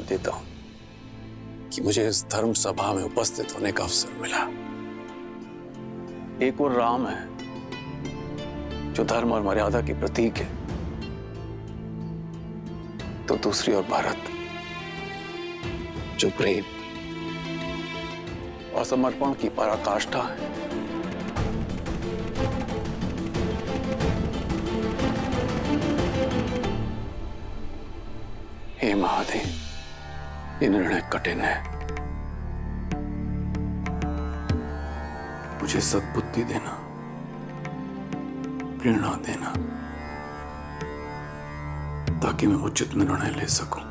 देता हूं कि मुझे इस धर्म सभा में उपस्थित होने का अवसर मिला। एक और राम है जो धर्म और मर्यादा की प्रतीक है, तो दूसरी ओर भरत जो प्रेम और समर्पण की पराकाष्ठा है। हे महादेव, ये निर्णय कठिन है। मुझे सद्बुद्धि देना, प्रेरणा देना, ताकि मैं उचित निर्णय ले सकूं।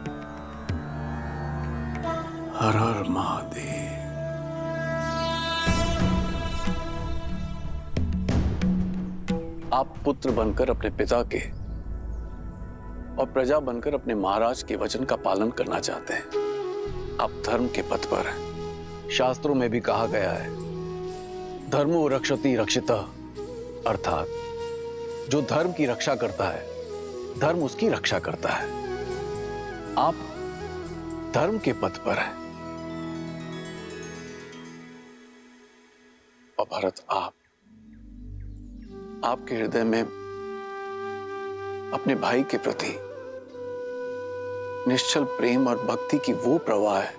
हर हर महादेव। आप पुत्र बनकर अपने पिता के और प्रजा बनकर अपने महाराज के वचन का पालन करना चाहते हैं। आप धर्म के पथ पर हैं। शास्त्रों में भी कहा गया है, धर्मो रक्षति रक्षितः, अर्थात जो धर्म की रक्षा करता है, धर्म उसकी रक्षा करता है। आप धर्म के पथ पर हैं। और भरत, आपके हृदय में अपने भाई के प्रति निश्चल प्रेम और भक्ति की वो प्रवाह है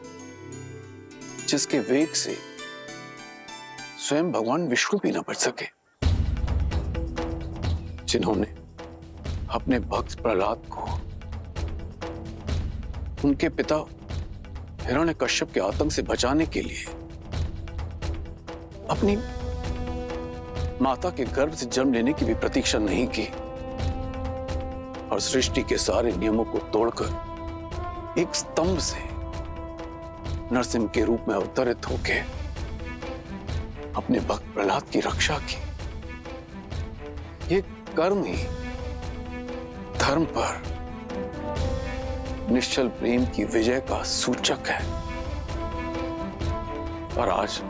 जिसके वेग से स्वयं भगवान विष्णु भी न बच सके, जिन्होंने अपने भक्त प्रहलाद को उनके पिता हिरण्यकश्यप के आतंक से बचाने के लिए अपनी माता के गर्भ से जन्म लेने की भी प्रतीक्षा नहीं की और सृष्टि के सारे नियमों को तोड़कर एक स्तंभ से नरसिंह के रूप में अवतरित होकर अपने भक्त प्रहलाद की रक्षा की। ये कर्म ही धर्म पर निश्चल प्रेम की विजय का सूचक है। और आज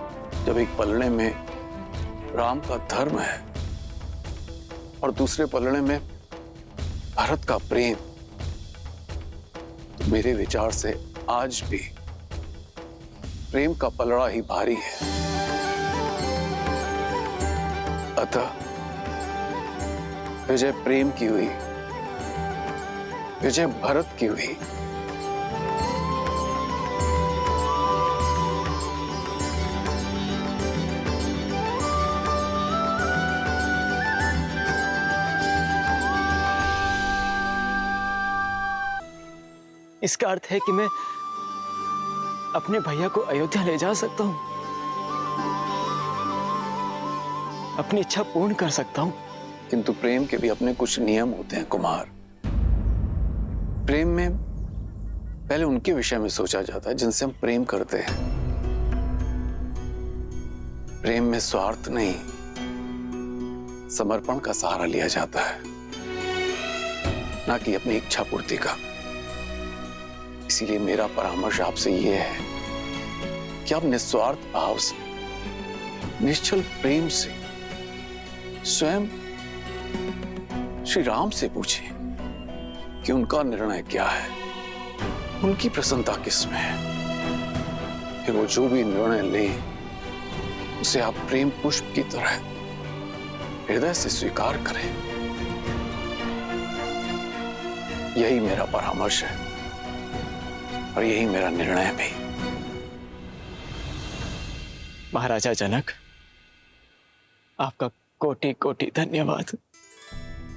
जब एक पलड़े में राम का धर्म है और दूसरे पलड़े में भरत का प्रेम, तो मेरे विचार से आज भी प्रेम का पलड़ा ही भारी है। अतः विजय प्रेम की हुई, विजय भरत की हुई। इसका अर्थ है कि मैं अपने भैया को अयोध्या ले जा सकता हूं, अपनी इच्छा पूर्ण कर सकता हूं। किंतु प्रेम के भी अपने कुछ नियम होते हैं कुमार। प्रेम में पहले उनके विषय में सोचा जाता है जिनसे हम प्रेम करते हैं। प्रेम में स्वार्थ नहीं, समर्पण का सहारा लिया जाता है, ना कि अपनी इच्छा पूर्ति का। इसीलिए मेरा परामर्श आपसे यह है कि आप निस्वार्थ भाव से, निश्चल प्रेम से स्वयं श्री राम से पूछें कि उनका निर्णय क्या है, उनकी प्रसन्नता किसमें है। फिर वो जो भी निर्णय ले उसे आप प्रेम पुष्प की तरह हृदय से स्वीकार करें। यही मेरा परामर्श है और यही मेरा निर्णय भी। महाराजा जनक, आपका कोटि कोटि धन्यवाद।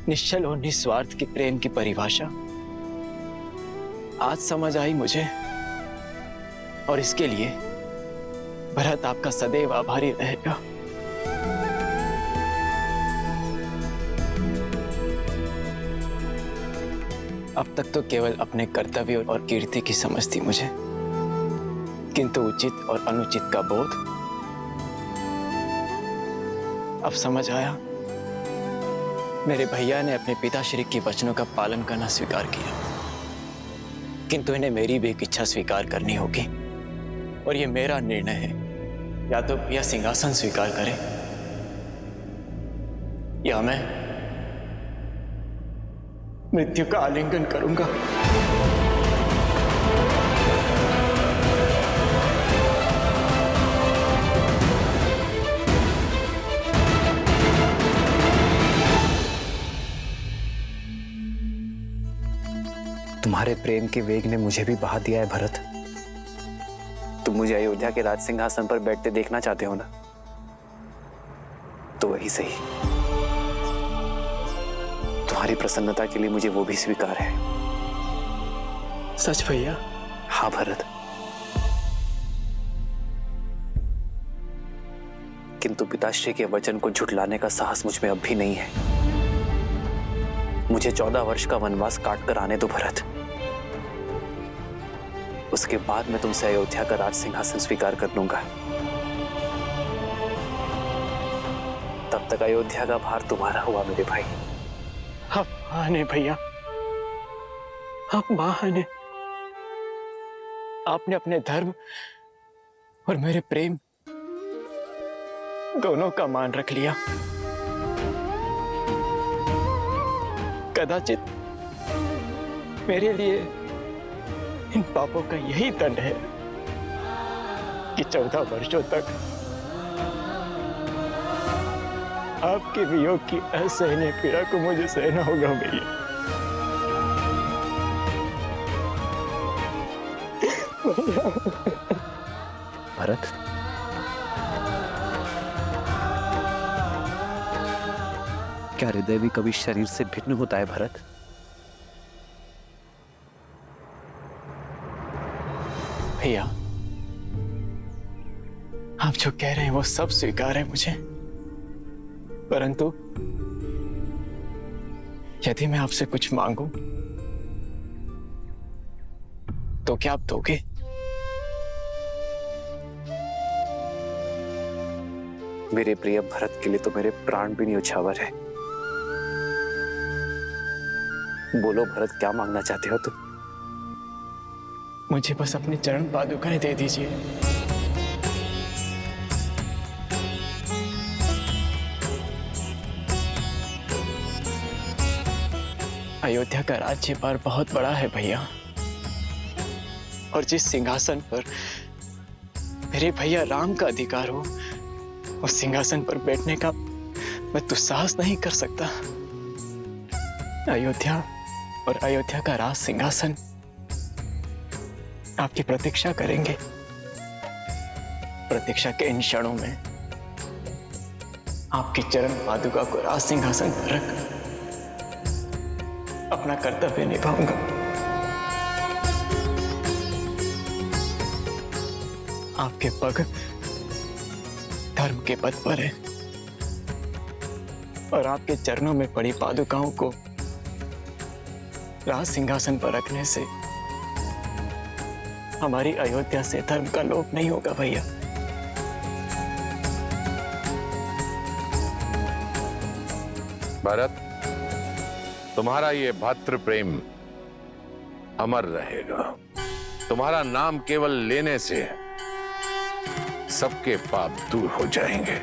निश्चल और निस्वार्थ के प्रेम की परिभाषा आज समझ आई मुझे, और इसके लिए भरत आपका सदैव आभारी रहेगा। अब तक तो केवल अपने कर्तव्य और कीर्ति की समझ थी मुझे, किंतु उचित और अनुचित का बोध अब समझ आया। मेरे भैया ने अपने पिताश्री के वचनों का पालन करना स्वीकार किया, किंतु इन्हें मेरी भी एक इच्छा स्वीकार करनी होगी, और ये मेरा निर्णय है। या तो भैया सिंहासन स्वीकार करें या मैं मृत्यु का आलिंगन करूंगा। तुम्हारे प्रेम के वेग ने मुझे भी बहा दिया है भरत। तुम मुझे अयोध्या के राज सिंहासन पर बैठते देखना चाहते हो ना, तो वही सही। तुम्हारी प्रसन्नता के लिए मुझे वो भी स्वीकार है। सच भैया? हाँ भरत, किंतु पिताश्री के वचन को झुठलाने का साहस मुझ में अब भी नहीं है। मुझे 14 वर्ष का वनवास काट कर आने दो भरत। उसके बाद मैं तुमसे अयोध्या का राज सिंहासन स्वीकार कर लूंगा। तब तक अयोध्या का भार तुम्हारा हुआ मेरे भाई। आप महान है भैया, आप महान है। आपने अपने धर्म और मेरे प्रेम दोनों का मान रख लिया। कदाचित मेरे लिए इन पापों का यही दंड है कि 14 वर्षों तक आपके वियोग की असहनीय पीड़ा को मुझे सहना होगा भैया। भरत, क्या हृदय भी कभी शरीर से भिन्न होता है भरत? भैया, आप जो कह रहे हैं वो सब स्वीकार है मुझे, परंतु यदि मैं आपसे कुछ मांगूं तो क्या आप दोगे? मेरे प्रिय भरत के लिए तो मेरे प्राण भी न्यौछावर है। बोलो भरत, क्या मांगना चाहते हो तुम? मुझे बस अपनी चरण पादुकाएं दे दीजिए। अयोध्या का राज्य भार बहुत बड़ा है भैया, और जिस सिंहासन पर मेरे भैया राम का अधिकार हो, उस सिंहासन पर बैठने का मैं दुस्साहस नहीं कर सकता। अयोध्या और अयोध्या का राज सिंहासन आपकी प्रतीक्षा करेंगे। प्रतीक्षा के इन क्षणों में आपकी चरण पादुका को राज सिंहासन पर रख अपना कर्तव्य निभाऊंगा। आपके पग धर्म के पथ पर है, और आपके चरणों में पड़ी पादुकाओं को राज सिंहासन पर रखने से हमारी अयोध्या से धर्म का लोप नहीं होगा भैया। भरत, तुम्हारा ये भ्रातृ प्रेम अमर रहेगा। तुम्हारा नाम केवल लेने से सबके पाप दूर हो जाएंगे।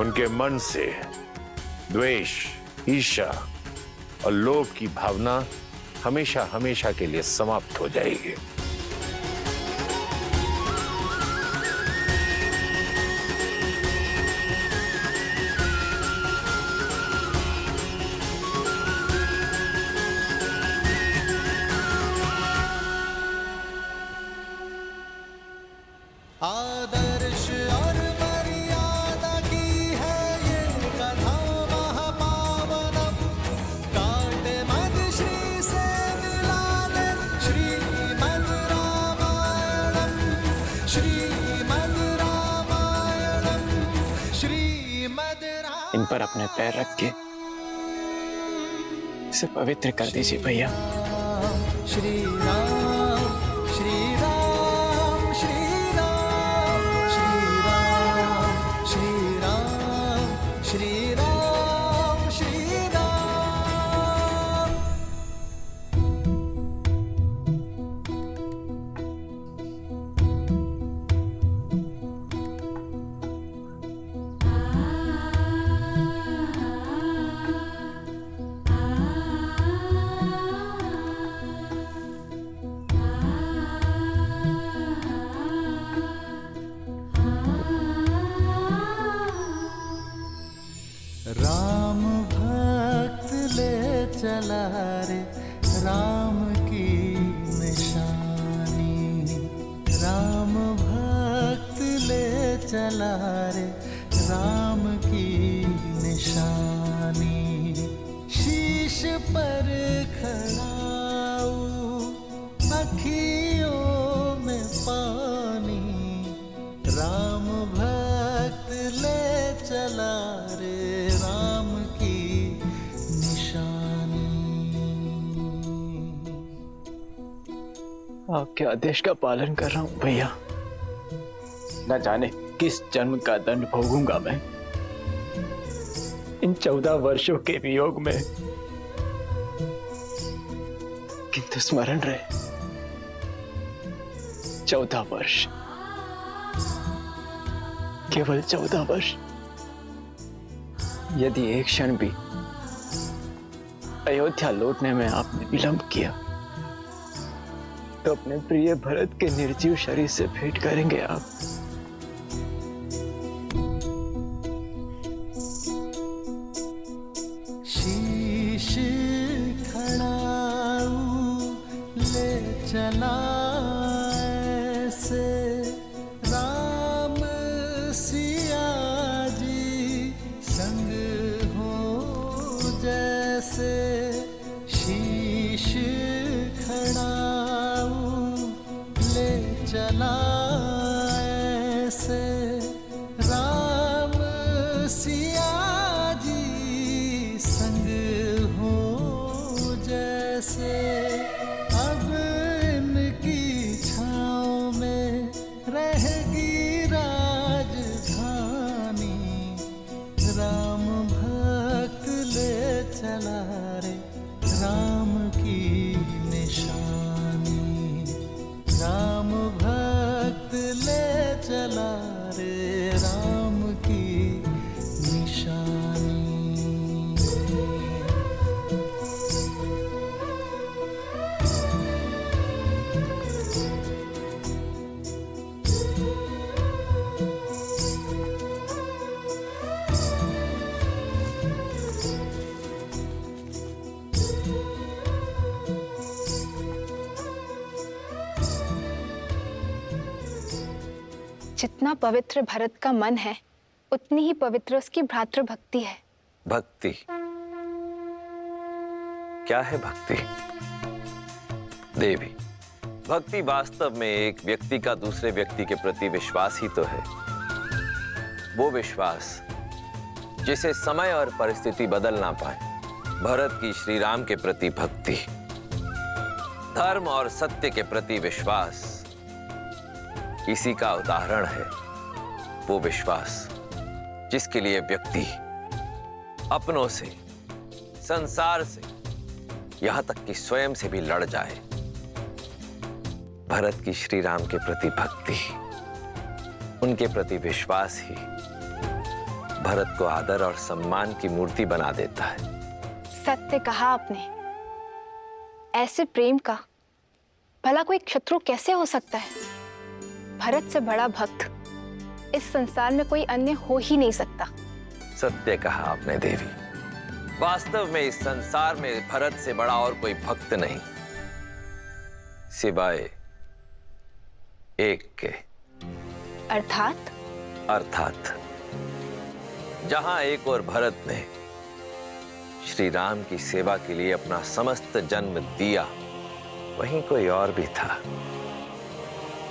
उनके मन से द्वेष, ईर्ष्या और लोभ की भावना हमेशा हमेशा के लिए समाप्त हो जाएगी। आदर्श और मर्यादा की है ये कथा महापावनम। काट मद श्री से मिला ले श्रीमद् रामायणम, श्रीमद् रामायणम, श्रीमद् रामायणम। इन पर अपने पैर रख के इसे पवित्र कर दीजिए भैया। श्री राम, श्री राम, श्री राम, श्री राम, श्री राम, श्री राम, श्री राम। चला रे राम की निशानी। शीश पर खड़ाऊ अखियों में पानी, राम भक्त ले चला रे राम की निशानी। आपके आदेश का पालन कर रहा हूं भैया। न जाने किस जन्म का दंड भोगूंगा मैं इन 14 वर्षों के वियोग में, किंतु स्मरण रहे 14 वर्ष, केवल 14 वर्ष। यदि एक क्षण भी अयोध्या लौटने में आपने विलंब किया तो अपने प्रिय भरत के निर्जीव शरीर से भेंट करेंगे आप। शीश खड़ाऊ ले चला ऐसे राम सिया जी संग हो जैसे। शीश खड़ाऊ ले चला ऐसे राम सिया जी संग हो जैसे। अब इनकी छाँव में रहेगी राजधानी, राम भक्त ले चला रे राम की निशानी। राम भक्त ले चला रे राम की निशानी। जितना पवित्र भरत का मन है उतनी ही पवित्र उसकी भ्रातृ भक्ति है। भक्ति क्या है? भक्ति देवी, भक्ति वास्तव में एक व्यक्ति का दूसरे व्यक्ति के प्रति विश्वास ही तो है। वो विश्वास जिसे समय और परिस्थिति बदल ना पाए। भरत की श्री राम के प्रति भक्ति, धर्म और सत्य के प्रति विश्वास, इसी का उदाहरण है वो विश्वास जिसके लिए व्यक्ति अपनों से, संसार से, यहां तक कि स्वयं से भी लड़ जाए। भरत की श्री राम के प्रति भक्ति, उनके प्रति विश्वास ही भरत को आदर और सम्मान की मूर्ति बना देता है। सत्य कहा आपने। ऐसे प्रेम का भला कोई शत्रु कैसे हो सकता है? भरत से बड़ा भक्त इस संसार में कोई अन्य हो ही नहीं सकता। सत्य कहा आपने देवी। वास्तव में इस संसार में भरत से बड़ा और कोई भक्त नहीं, सिवाय एक के। अर्थात जहां एक और भरत ने श्री राम की सेवा के लिए अपना समस्त जन्म दिया, वहीं कोई और भी था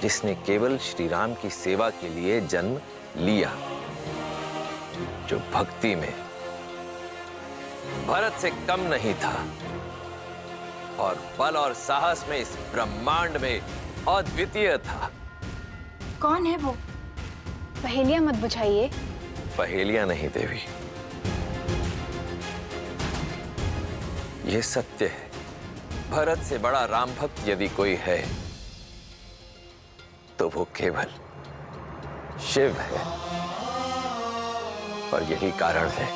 जिसने केवल श्री राम की सेवा के लिए जन्म लिया, जो भक्ति में भरत से कम नहीं था और बल और साहस में इस ब्रह्मांड में अद्वितीय था। कौन है वो? पहेलियां मत बुझाइए। पहेलियां नहीं देवी, यह सत्य है। भरत से बड़ा राम भक्त यदि कोई है तो वो केवल शिव है। और यही कारण है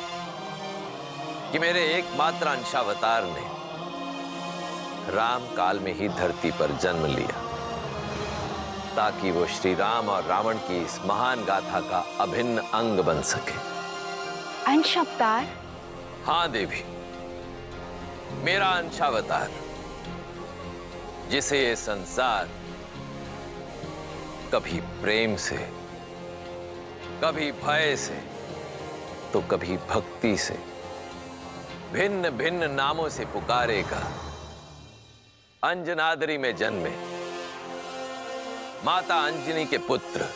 कि मेरे एकमात्र अंशावतार ने राम काल में ही धरती पर जन्म लिया, ताकि वो श्री राम और रावण की इस महान गाथा का अभिन्न अंग बन सके। अंशावतार? हाँ देवी, मेरा अंशावतार, जिसे ये संसार कभी प्रेम से, कभी भय से तो कभी भक्ति से भिन्न भिन्न नामों से पुकारेगा। अंजनाद्रि में जन्मे माता अंजनी के पुत्र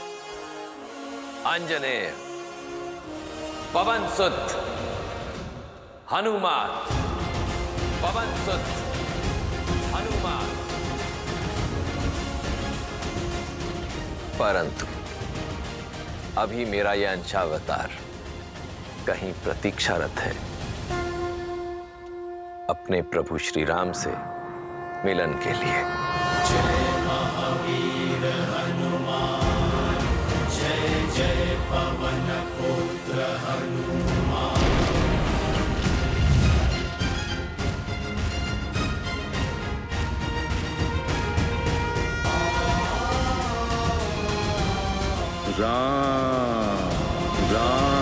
अंजनेय, पवन सुत हनुमान, पवन सुत हनुमान। परंतु अभी मेरा यह अंशावतार कहीं प्रतीक्षारत है अपने प्रभु श्री राम से मिलन के लिए। जय महावीर हनुमान, जय जय पवन पुत्र हनुमान। राम राम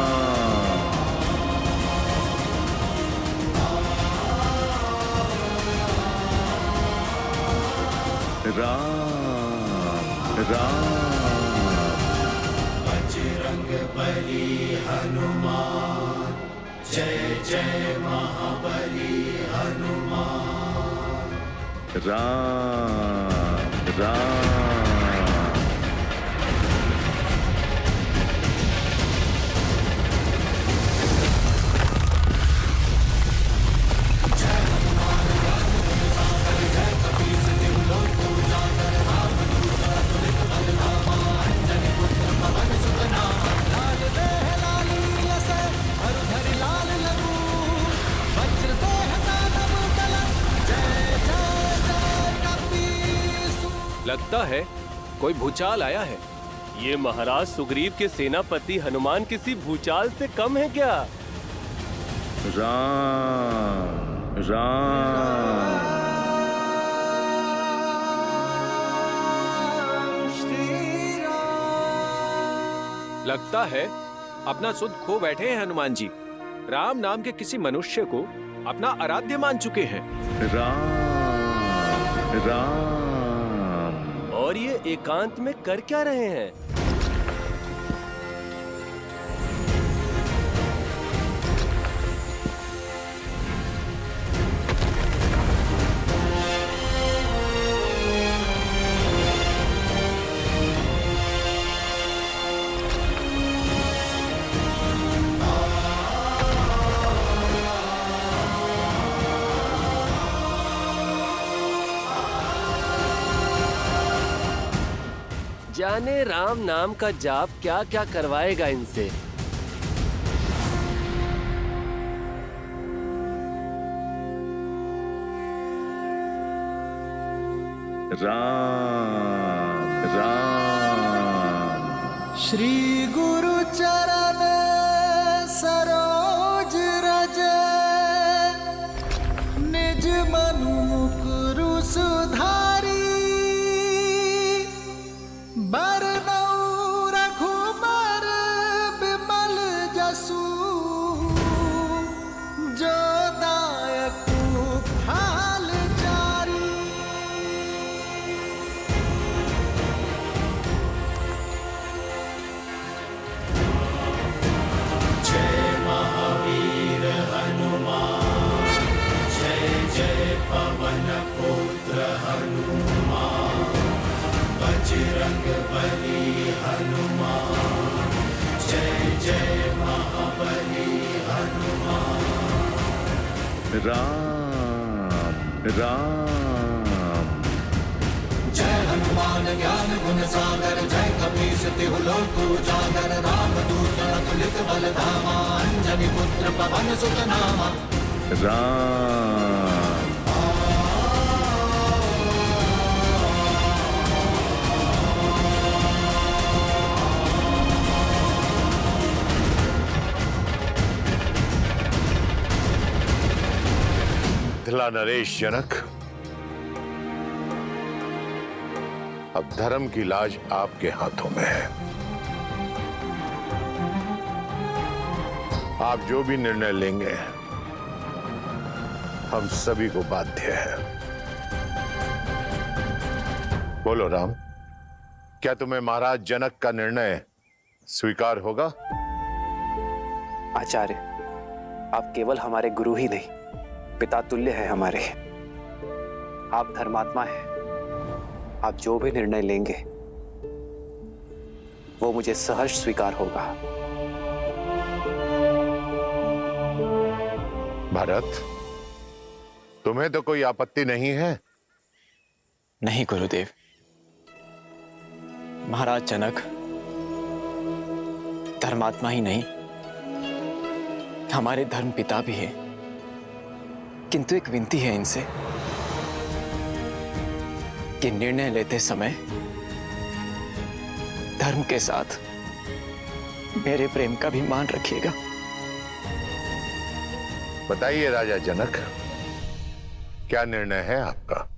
राम राम। बजरंग बली हनुमान, जय जय महाबली हनुमान। राम राम। लगता है कोई भूचाल आया है। ये महाराज सुग्रीव के सेनापति हनुमान किसी भूचाल से कम है क्या? राम राम। लगता है अपना सुध खो बैठे हैं हनुमान जी। राम नाम के किसी मनुष्य को अपना आराध्य मान चुके हैं। राम राम। और ये एकांत में कर क्या रहे हैं? जाने राम नाम का जाप क्या क्या करवाएगा इनसे। राम राम। श्री गुरु चरण सरोज रज, निज मनु मुकुरु सुधारी। बरनउँ रघुबर बिमल जसु, जो दायकु फल चारी। जय महावीर हनुमान, जय जय पवन पुत्र हनुमान। बजरंग बली हनुमान, जय जय महाबली हनुमान। राम राम। जय हनुमान ज्ञान गुण सागर, जय कपीस तिहु लोक उजागर। रामदूत अतुलित बल धामा, अंजनी पुत्र पवन सुत नामा। राम। मिथिला नरेश जनक, अब धर्म की लाज आपके हाथों में है। आप जो भी निर्णय लेंगे हम सभी को बाध्य है। बोलो राम, क्या तुम्हें महाराज जनक का निर्णय स्वीकार होगा? आचार्य, आप केवल हमारे गुरु ही नहीं, पिता तुल्य है हमारे। आप धर्मात्मा हैं। आप जो भी निर्णय लेंगे वो मुझे सहर्ष स्वीकार होगा। भरत, तुम्हें तो कोई आपत्ति नहीं है? नहीं गुरुदेव। महाराज जनक धर्मात्मा ही नहीं, हमारे धर्म पिता भी है। किंतु एक विनती है इनसे कि निर्णय लेते समय धर्म के साथ मेरे प्रेम का भी मान रखिएगा। बताइए राजा जनक, क्या निर्णय है आपका?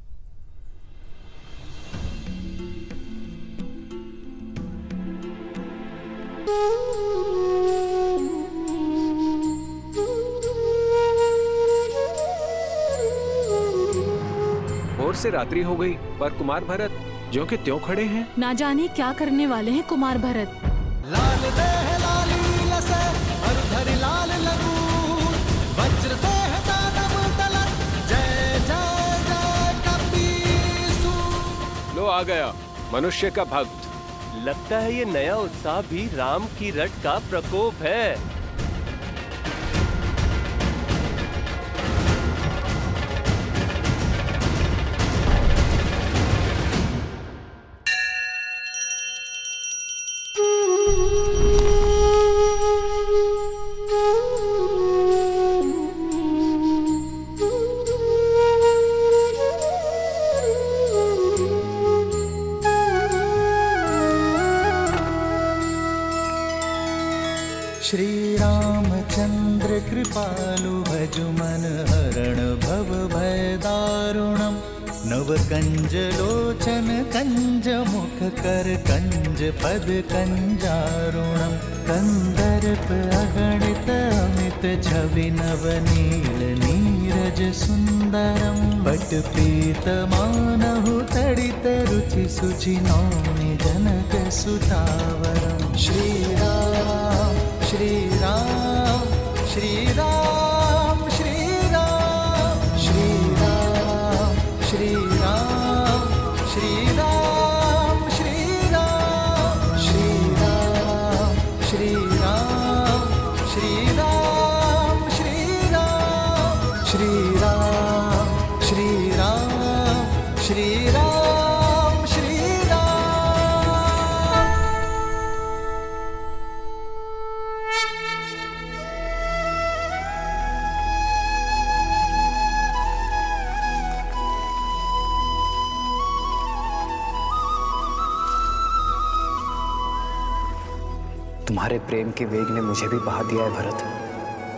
भोर से रात्रि हो गई पर कुमार भरत ज्यों के त्यों खड़े हैं। ना जाने क्या करने वाले हैं कुमार भरत। लाल देह लाली लसे हरधरि लाल लगू वज्र देह दानव तलत जय जय जय कपीसु। लो आ गया मनुष्य का भक्त। लगता है ये नया उत्साह भी राम की रट का प्रकोप है। श्री रामचंद्र कृपालु भज मन हरण भव भय दारुणम नव कंज लोचन कंज मुख कर कंज पद कंजारुणम कंदर्प अगणित अमित छवि नव नील नीरज सुंदरम बट पीत मानहु तड़ित रुचि सुचि नौमि जनक सुतावरम। श्री राम श्री राम श्री राम श्री राम श्री राम श्री राम श्री राम श्री राम श्री राम श्री राम श्री राम श्री राम श्री राम श्री राम श्री राम श्री राम। तुम्हारे प्रेम के वेग ने मुझे भी बहा दिया है भरत।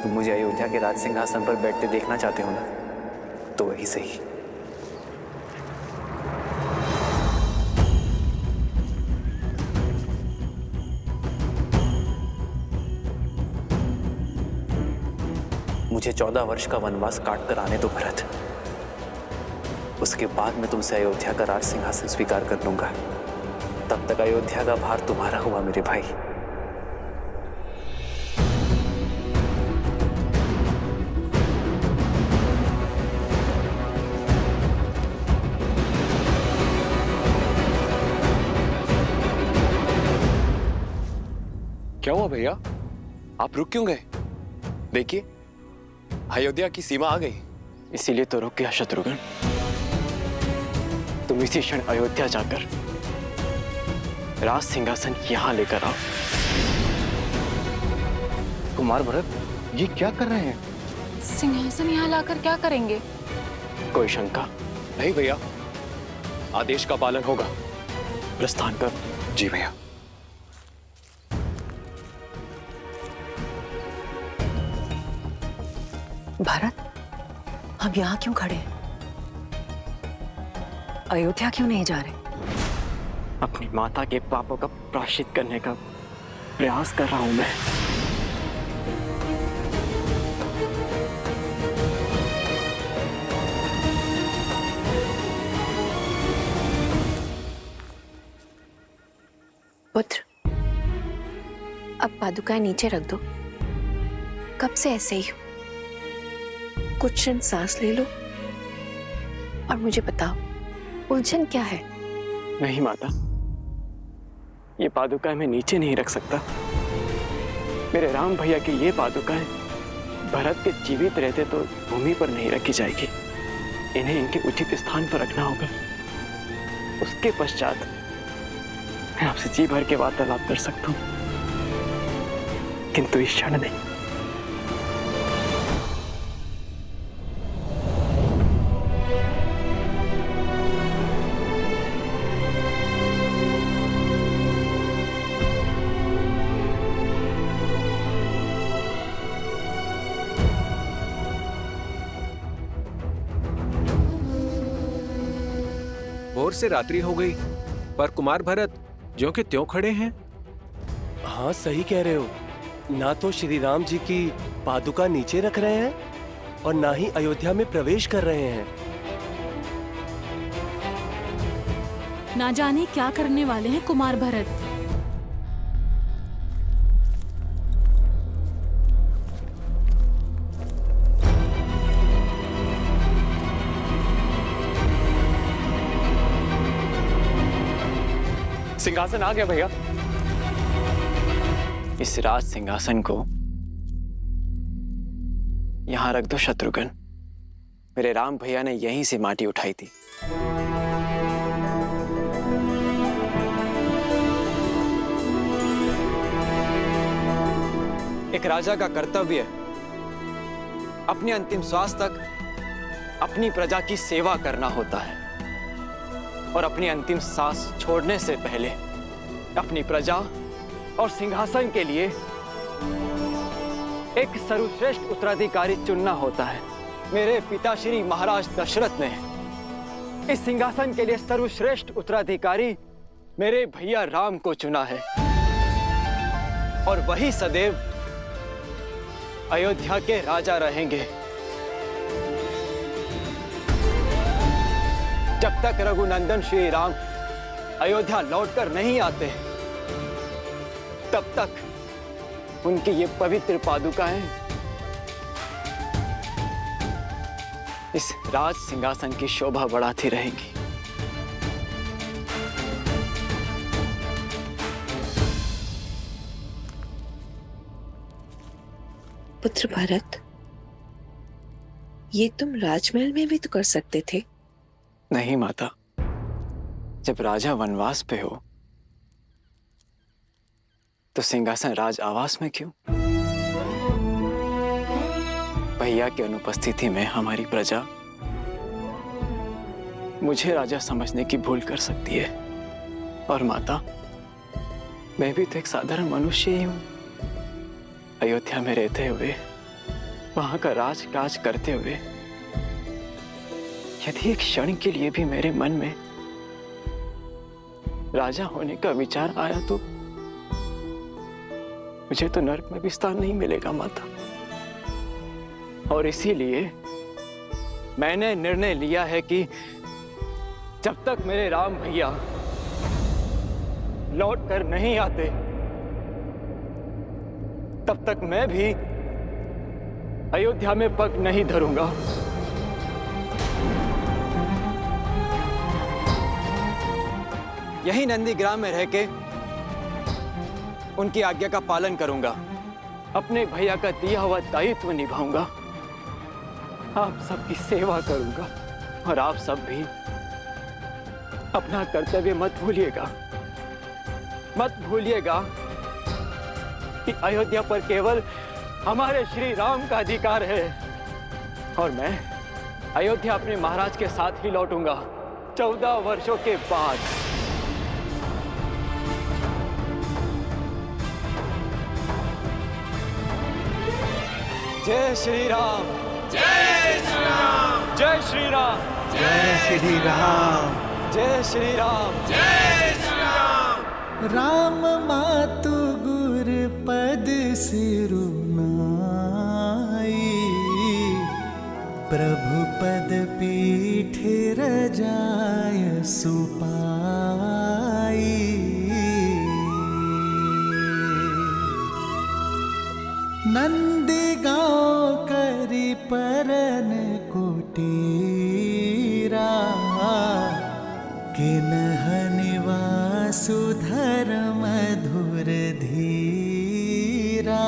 तुम मुझे अयोध्या के राज सिंहासन पर बैठते देखना चाहते हो ना, तो वही सही। मुझे 14 वर्ष का वनवास काट कर आने दो भरत। उसके बाद मैं तुमसे अयोध्या का राज सिंहासन स्वीकार कर लूंगा। तब तक अयोध्या का भार तुम्हारा हुआ मेरे भाई। क्या हुआ भैया, आप रुक क्यों गए? देखिए अयोध्या की सीमा आ गई। इसीलिए तो रुक गया शत्रुघ्न। तुम इसी क्षण अयोध्या जाकर राज सिंहासन यहां लेकर आओ। कुमार भरत, ये क्या कर रहे हैं? सिंहासन यहाँ लाकर क्या करेंगे? कोई शंका? नहीं भैया, आदेश का पालन होगा। प्रस्थान कर। जी भैया। भरत, हम यहाँ क्यों खड़े हैं? अयोध्या क्यों नहीं जा रहे? अपनी माता के पापों का प्रायश्चित करने का प्रयास कर रहा हूं मैं। पुत्र, अब पादुकाएं नीचे रख दो। कब से ऐसे ही हो? कुछ क्षण सांस ले लो और मुझे बताओ, उलझन क्या है? नहीं माता, ये पादुकाएं मैं नीचे नहीं रख सकता। मेरे राम भैया की ये पादुकाएं भरत के जीवित रहते तो भूमि पर नहीं रखी जाएगी। इन्हें इनके उचित स्थान पर रखना होगा। उसके पश्चात मैं आपसे जी भर के वार्तालाप कर सकता हूं, किंतु इस क्षण नहीं। भोर से रात्रि हो गई, पर कुमार भरत ज्यों के त्यों खड़े हैं। हाँ सही कह रहे हो, ना तो श्री राम जी की पादुका नीचे रख रहे हैं और ना ही अयोध्या में प्रवेश कर रहे हैं। ना जाने क्या करने वाले हैं कुमार भरत। सिंहासन आ गया भैया। इस राज सिंहासन को यहां रख दो शत्रुघ्न। मेरे राम भैया ने यहीं से माटी उठाई थी। एक राजा का कर्तव्य अपने अंतिम श्वास तक अपनी प्रजा की सेवा करना होता है और अपनी अंतिम सांस छोड़ने से पहले अपनी प्रजा और सिंहासन के लिए एक सर्वश्रेष्ठ उत्तराधिकारी चुनना होता है। मेरे पिताश्री महाराज दशरथ ने इस सिंहासन के लिए सर्वश्रेष्ठ उत्तराधिकारी मेरे भैया राम को चुना है और वही सदैव अयोध्या के राजा रहेंगे। जब तक रघुनंदन श्री राम अयोध्या लौटकर नहीं आते, तब तक उनकी ये पवित्र पादुकाएं इस राज सिंहासन की शोभा बढ़ाती रहेंगी। पुत्र भरत, ये तुम राजमहल में भी तो कर सकते थे। नहीं माता, जब राजा वनवास पे हो तो सिंहासन राज आवास में क्यों? भैया की अनुपस्थिति में हमारी प्रजा मुझे राजा समझने की भूल कर सकती है। और माता, मैं भी तो एक साधारण मनुष्य ही हूं। अयोध्या में रहते हुए, वहां का राजकाज करते हुए, यदि एक क्षण के लिए भी मेरे मन में राजा होने का विचार आया तो मुझे तो नरक में भी स्थान नहीं मिलेगा माता। और इसीलिए मैंने निर्णय लिया है कि जब तक मेरे राम भैया लौट कर नहीं आते, तब तक मैं भी अयोध्या में पग नहीं धरूंगा। यही नंदीग्राम में रह के उनकी आज्ञा का पालन करूंगा, अपने भैया का दिया हुआ दायित्व निभाऊंगा, आप सबकी सेवा करूंगा और आप सब भी अपना कर्तव्य मत भूलिएगा। मत भूलिएगा कि अयोध्या पर केवल हमारे श्री राम का अधिकार है और मैं अयोध्या अपने महाराज के साथ ही लौटूंगा 14 वर्षों के बाद। जय श्री राम, जय श्री राम, जय श्री राम, जय श्री राम, जय श्री राम, जय श्री राम। राम मातु गुर पद सिरुनाई, प्रभु पद पीठ रजाय सुपाई। नंदी गाँव करी परन कुटीरा किन्हनिवा सुधर मधुर धीरा।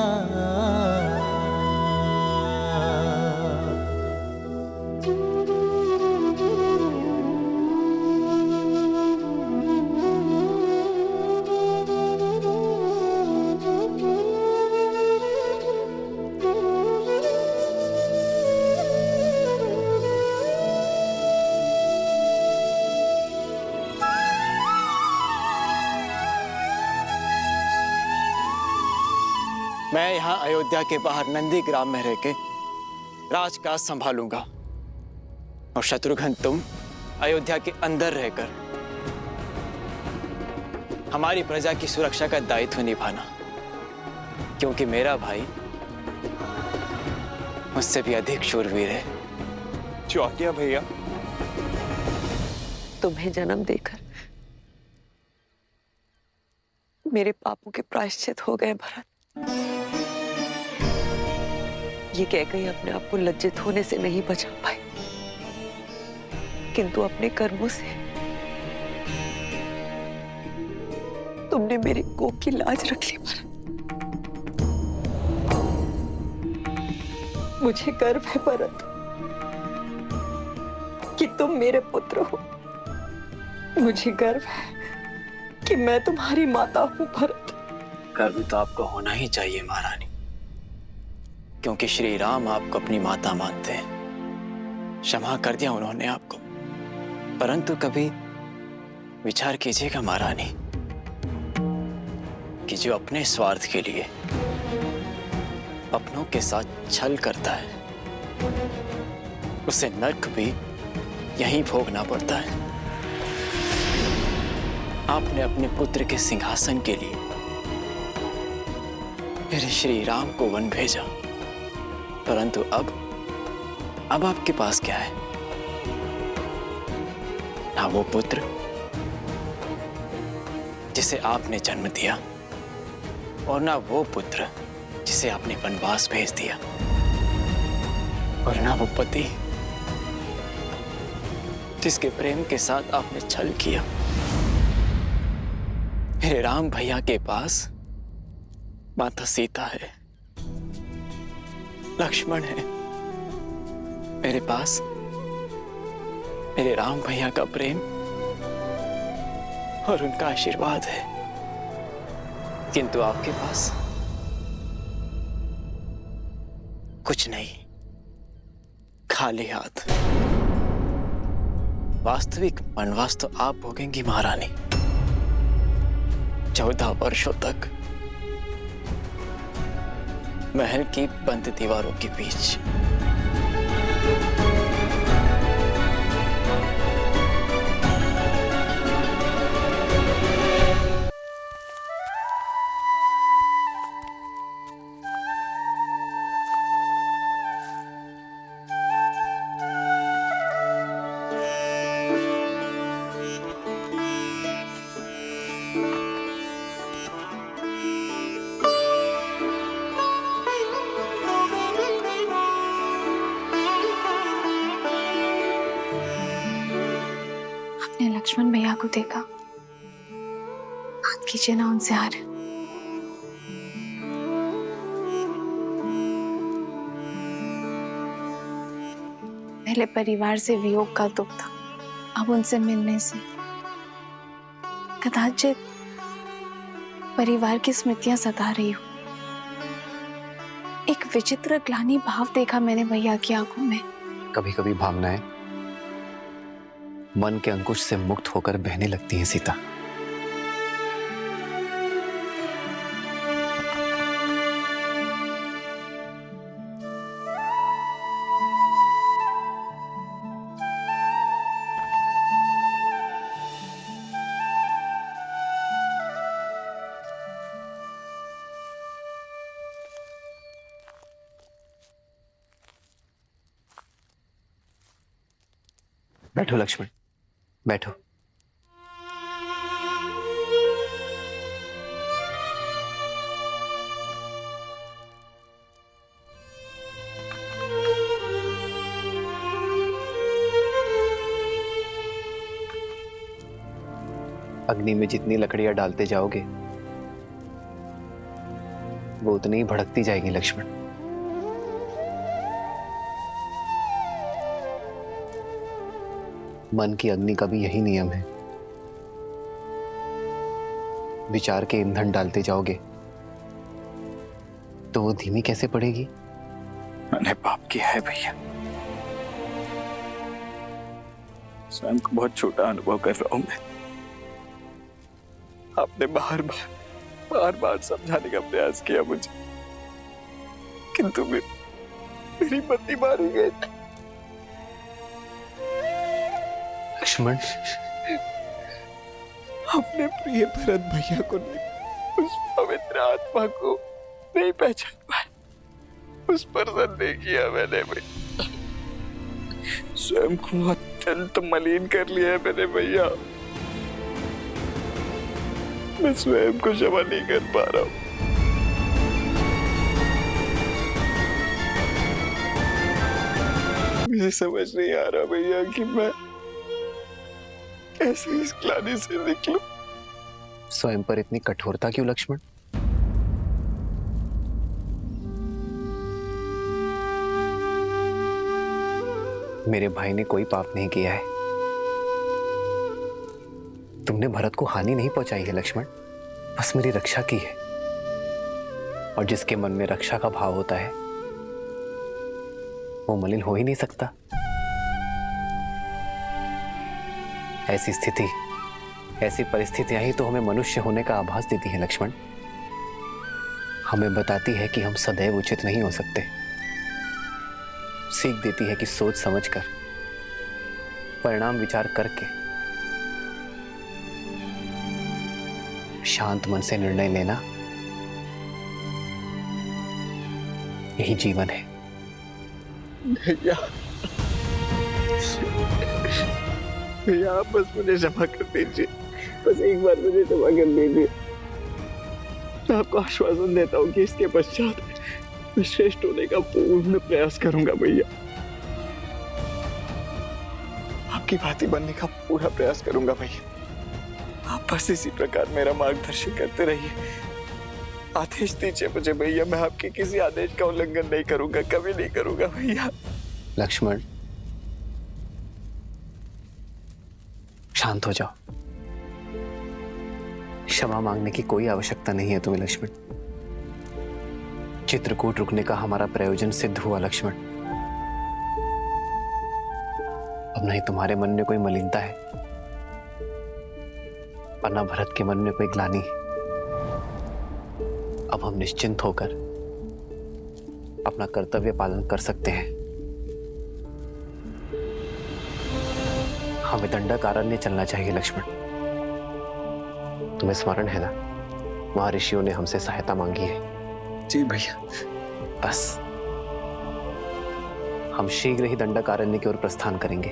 मैं यहाँ अयोध्या के बाहर नंदी ग्राम में रह के राजकाज संभालूंगा और शत्रुघ्न तुम अयोध्या के अंदर रहकर हमारी प्रजा की सुरक्षा का दायित्व निभाना, क्योंकि मेरा भाई मुझसे भी अधिक शूरवीर है। जो आज्ञा भैया। तुम्हें जन्म देकर मेरे पापों के प्रायश्चित हो गए भरत। ये कहकर अपने आप को लज्जित होने से नहीं बचा पाए, किंतु अपने कर्मों से तुमने मेरे कोख की लाज रख ली भरत। मुझे गर्व है भरत कि तुम मेरे पुत्र हो। मुझे गर्व है कि मैं तुम्हारी माता हूं भरत। गर्व तो आपको होना ही चाहिए महारानी, क्योंकि श्री राम आपको अपनी माता मानते हैं। क्षमा कर दिया उन्होंने आपको, परंतु कभी विचार कीजिएगा महारानी कि जो अपने स्वार्थ के लिए अपनों के साथ छल करता है उसे नर्क भी यहीं भोगना पड़ता है। आपने अपने पुत्र के सिंहासन के लिए मेरे श्री राम को वन भेजा, परंतु अब आपके पास क्या है? ना वो पुत्र जिसे आपने जन्म दिया और ना वो पुत्र जिसे आपने वनवास भेज दिया, और ना वो पति जिसके प्रेम के साथ आपने छल किया। मेरे राम भैया के पास माता सीता है, लक्ष्मण है। मेरे पास मेरे राम भैया का प्रेम और उनका आशीर्वाद है, किंतु आपके पास कुछ नहीं, खाली हाथ। वास्तविक वनवास तो आप भोगेंगी महारानी, 14 वर्षों तक महल की बंद दीवारों के बीच। लक्ष्मण भैया को देखा, बात कीजिए ना उनसे यार। पहले परिवार से वियोग का दुख था, अब उनसे मिलने से कदाचित परिवार की स्मृतियां सता रही हूं। एक विचित्र ग्लानि भाव देखा मैंने भैया की आंखों में। कभी कभी भावनाएं मन के अंकुश से मुक्त होकर बहने लगती हैं सीता। बैठो लक्ष्मण, बैठो। अग्नि में जितनी लकड़ियां डालते जाओगे वो उतनी ही भड़कती जाएगी लक्ष्मण। मन की अग्नि का भी यही नियम है। विचार के ईंधन डालते जाओगे तो वो धीमी कैसे पड़ेगी? मैंने पाप किया है भैया, स्वयं को बहुत छोटा अनुभव कर रहा हूं मैं। आपने बार बार समझाने का प्रयास किया मुझे, किंतु मेरी पत्नी मारी गई। लक्ष्मण, अपने प्रिय भरत भैया को नहीं, उस पवित्र आत्मा को नहीं पहचान पाया, उस पर संदेह किया मैंने भैया, स्वयं को अत्यंत मलिन कर लिया है मैंने भैया। मैं स्वयं को क्षमा नहीं कर पा रहा हूं। मुझे समझ नहीं आ रहा भैया कि मैं कैसे इस ग्लानि से निकलूं। स्वयं पर इतनी कठोरता क्यों लक्ष्मण? मेरे भाई ने कोई पाप नहीं किया है। तुमने भरत को हानि नहीं पहुंचाई है लक्ष्मण, बस मेरी रक्षा की है। और जिसके मन में रक्षा का भाव होता है वो मलिन हो ही नहीं सकता। ऐसी स्थिति, ऐसी परिस्थितियां ही तो हमें मनुष्य होने का आभास देती है लक्ष्मण। हमें बताती है कि हम सदैव उचित नहीं हो सकते। सीख देती है कि सोच समझकर, परिणाम विचार करके, शांत मन से निर्णय लेना यही जीवन है। भैया, भैया आप बस मुझे क्षमा कर दीजिए, बस एक बार मुझे क्षमा कर दीजिए। मैं आपको आश्वासन देता हूँ कि इसके पश्चात मैं श्रेष्ठ होने का पूर्ण प्रयास करूंगा भैया। आपकी भांति बनने का पूरा प्रयास करूंगा भैया। आप बस इसी प्रकार मेरा मार्गदर्शन करते रहिए। आदेश दीजिए मुझे भैया, मैं आपके किसी आदेश का उल्लंघन नहीं करूंगा, कभी नहीं करूंगा भैया। लक्ष्मण, शांत हो जाओ। क्षमा मांगने की कोई आवश्यकता नहीं है तुम्हें लक्ष्मण। चित्रकूट रुकने का हमारा प्रयोजन सिद्ध हुआ लक्ष्मण। अब नहीं तुम्हारे मन में कोई मलिनता है और न भरत के मन में कोई ग्लानि। अब हम निश्चिंत होकर अपना कर्तव्य पालन कर सकते हैं। हमें दंडकारण्य चलना चाहिए लक्ष्मण। तुम्हें स्मरण है ना, महर्षियों ने हमसे सहायता मांगी है। जी भैया। बस हम शीघ्र ही दंडकारण्य की ओर प्रस्थान करेंगे।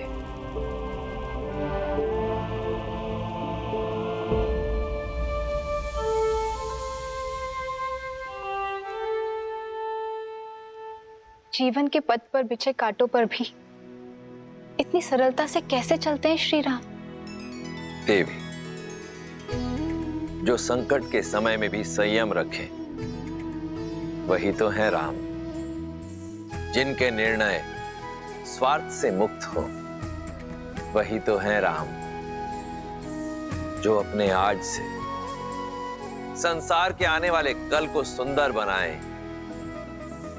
जीवन के पथ पर बिछे कांटों पर भी इतनी सरलता से कैसे चलते हैं श्री राम? देवी, जो संकट के समय में भी संयम रखे वही तो है राम। जिनके निर्णय स्वार्थ से मुक्त हो वही तो है राम। जो अपने आज से संसार के आने वाले कल को सुंदर बनाए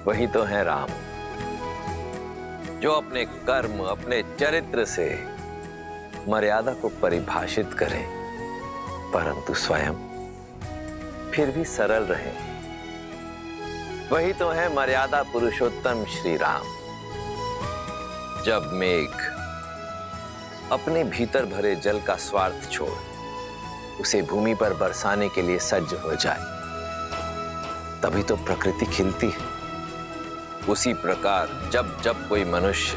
वही तो है राम। जो अपने कर्म, अपने चरित्र से मर्यादा को परिभाषित करे परंतु स्वयं फिर भी सरल रहे वही तो है मर्यादा पुरुषोत्तम श्री राम। जब मेघ अपने भीतर भरे जल का स्वार्थ छोड़ उसे भूमि पर बरसाने के लिए सज्ज हो जाए तभी तो प्रकृति खिलती है। उसी प्रकार जब जब कोई मनुष्य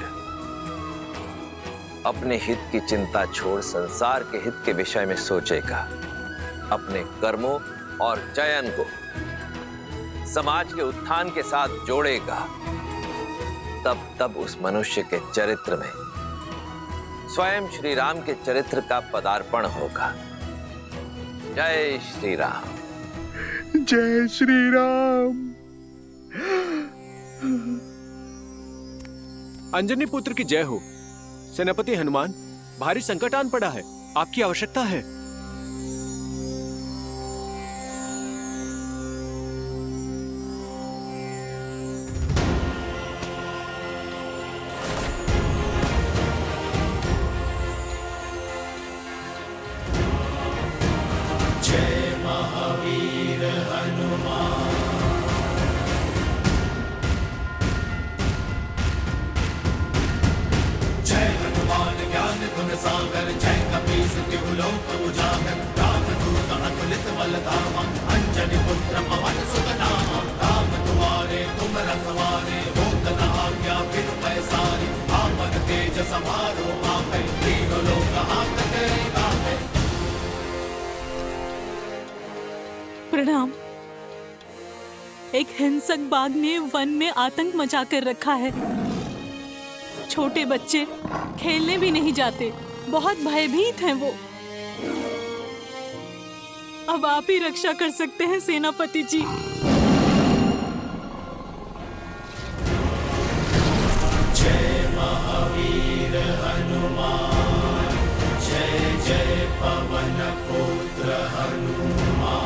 अपने हित की चिंता छोड़ संसार के हित के विषय में सोचेगा, अपने कर्मों और चयन को समाज के उत्थान के साथ जोड़ेगा, तब तब उस मनुष्य के चरित्र में स्वयं श्री राम के चरित्र का पदार्पण होगा। जय श्री राम। जय श्री राम। अंजनी पुत्र की जय हो। सेनापति हनुमान, भारी संकट आन पड़ा है, आपकी आवश्यकता है। जय महावीर हनुमान। जय हनुमान ज्ञान गुण सागर, जय कपीस तिहु लोक उजागर। रामदूत अतुलित बल धामा, अंजनी पुत्र पवन सुत नामा। राम दुआरे तुम रखवारे, होत न आज्ञा बिनु पैसारे। आपन तेज समारो आपै, तीनों लोक हांकते कापै। प्रणाम। एक हिंसक बाघ ने वन में आतंक मचा कर रखा है। छोटे बच्चे खेलने भी नहीं जाते, बहुत भयभीत हैं वो। अब आप ही रक्षा कर सकते हैं सेनापति जी।